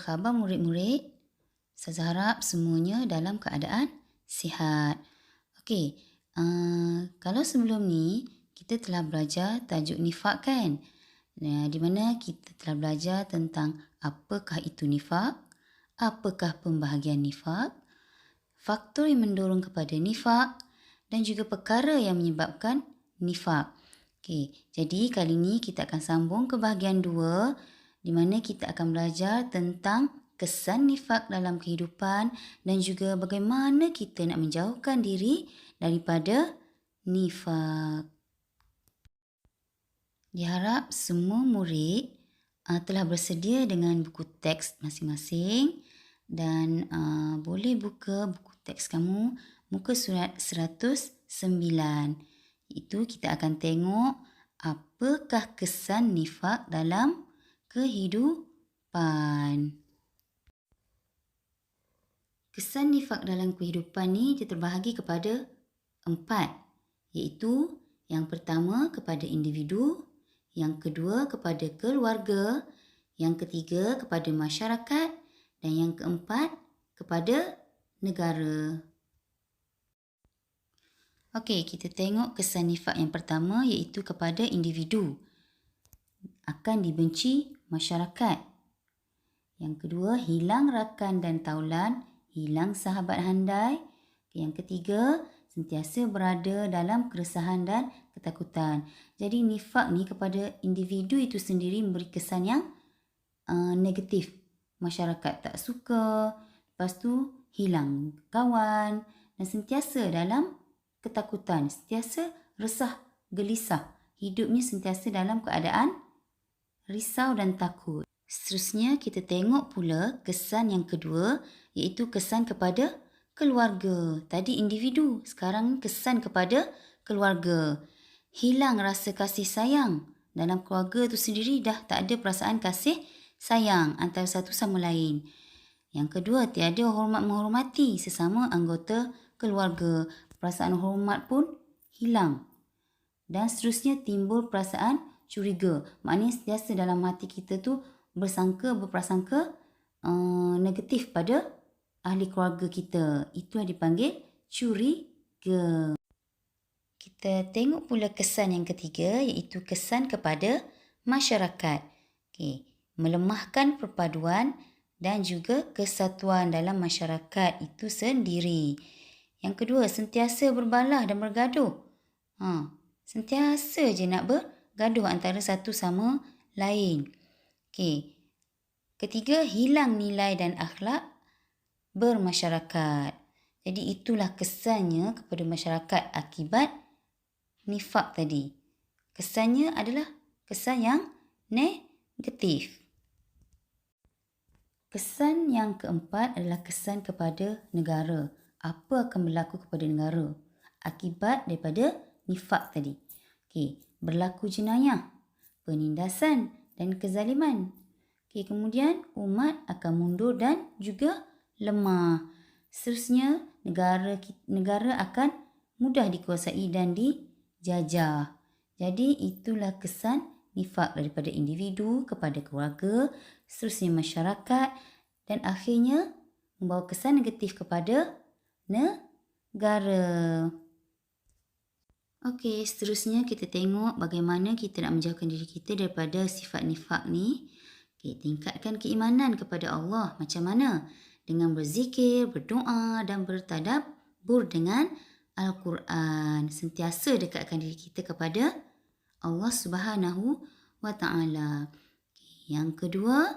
khabar murid-murid? Ustazah harap semuanya dalam keadaan sihat. Okey, kalau sebelum ni kita telah belajar tajuk nifak kan? Di mana kita telah belajar tentang apakah itu nifak, apakah pembahagian nifak, faktor yang mendorong kepada nifak dan juga perkara yang menyebabkan nifak. Okey, jadi kali ini kita akan sambung ke bahagian 2 di mana kita akan belajar tentang kesan nifak dalam kehidupan dan juga bagaimana kita nak menjauhkan diri daripada nifak. Diharap semua murid telah bersedia dengan buku teks masing-masing dan boleh buka buku teks kamu muka surat 109. Itu kita akan tengok apakah kesan nifak dalam kehidupan. Kesan nifak dalam kehidupan ni dia terbahagi kepada 4, iaitu yang pertama kepada individu, yang kedua kepada keluarga, yang ketiga kepada masyarakat dan yang keempat kepada negara. Okey, kita tengok kesan nifak yang pertama iaitu kepada individu. Akan dibenci masyarakat. Yang kedua, hilang rakan dan taulan, hilang sahabat handai. Yang ketiga, sentiasa berada dalam keresahan dan ketakutan. Jadi nifak ni kepada individu itu sendiri memberi kesan yang negatif. Masyarakat tak suka, lepas tu hilang kawan dan sentiasa dalam ketakutan, sentiasa resah, gelisah. Hidupnya sentiasa dalam keadaan risau dan takut. Seterusnya kita tengok pula kesan yang kedua iaitu kesan kepada keluarga. Tadi individu, sekarang kesan kepada keluarga. Hilang rasa kasih sayang. Dalam keluarga tu sendiri dah tak ada perasaan kasih sayang antara satu sama lain. Yang kedua, tiada hormat menghormati sesama anggota keluarga. Perasaan hormat pun hilang. Dan seterusnya timbul perasaan curiga. Maknanya sentiasa dalam hati kita tu berprasangka negatif pada ahli keluarga kita. Itu yang dipanggil curiga. Kita tengok pula kesan yang ketiga iaitu kesan kepada masyarakat. Okey, melemahkan perpaduan dan juga kesatuan dalam masyarakat itu sendiri. Yang kedua, sentiasa berbalah dan bergaduh. Sentiasa je nak bergaduh antara satu sama lain. Okey. Ketiga, hilang nilai dan akhlak bermasyarakat. Jadi itulah kesannya kepada masyarakat akibat nifak tadi. Kesannya adalah kesan yang negatif. Kesan yang keempat adalah kesan kepada negara. Apa akan berlaku kepada negara akibat daripada nifak tadi? Okey, berlaku jenayah, penindasan dan kezaliman. Okey, kemudian umat akan mundur dan juga lemah. Seterusnya negara akan mudah dikuasai dan dijajah. Jadi itulah kesan nifak daripada individu kepada keluarga, seterusnya masyarakat dan akhirnya membawa kesan negatif kepada negara. Okey, seterusnya kita tengok bagaimana kita nak menjauhkan diri kita daripada sifat nifak ni. Okey, tingkatkan keimanan kepada Allah. Macam mana? Dengan berzikir, berdoa dan bertadabbur dengan Al-Quran. Sentiasa dekatkan diri kita kepada Allah Subhanahu wa Ta'ala. Yang kedua,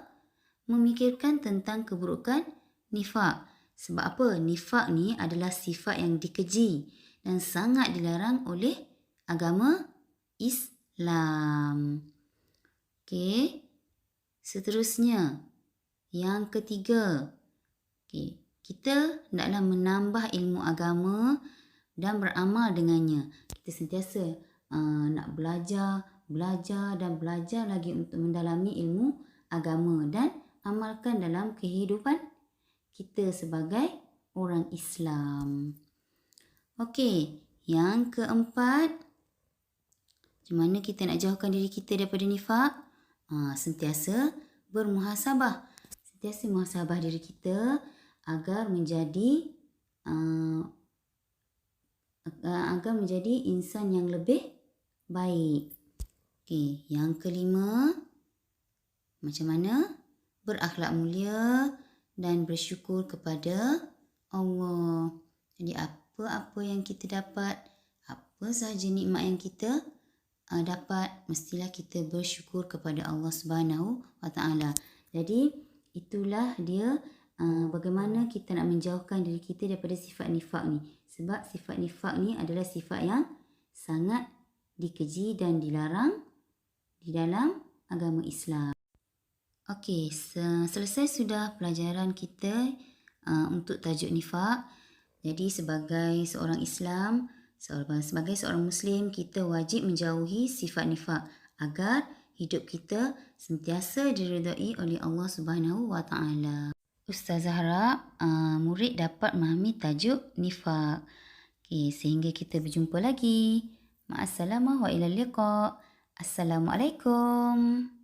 memikirkan tentang keburukan nifak. Sebab apa? Nifak ni adalah sifat yang dikeji dan sangat dilarang oleh agama Islam. Okey. Seterusnya, yang ketiga. Okey, kita hendaklah menambah ilmu agama dan beramal dengannya. Kita sentiasa nak belajar dan belajar lagi untuk mendalami ilmu agama dan amalkan dalam kehidupan kita sebagai orang Islam. Okey, yang keempat, macam mana kita nak jauhkan diri kita daripada nifak? Sentiasa bermuhasabah. sentiasa muhasabah diri kita agar menjadi insan yang lebih baik. Okey, yang kelima, macam mana berakhlak mulia dan bersyukur kepada Allah. Jadi apa-apa yang kita dapat, apa sahaja nikmat yang kita dapat, mestilah kita bersyukur kepada Allah Subhanahu Wa Taala. Jadi itulah dia bagaimana kita nak menjauhkan diri kita daripada sifat nifak ni. Sebab sifat nifak ni adalah sifat yang sangat dikeji dan dilarang di dalam agama Islam. Okey, selesai sudah pelajaran kita untuk tajuk nifak. Jadi sebagai seorang Islam, sebagai seorang Muslim, kita wajib menjauhi sifat nifak agar hidup kita sentiasa diridai oleh Allah Subhanahu Wa Taala. Ustazah harap murid dapat memahami tajuk nifak. Okay, sehingga kita berjumpa lagi. Ma'assalamah wa ilal liqa'. Assalamualaikum.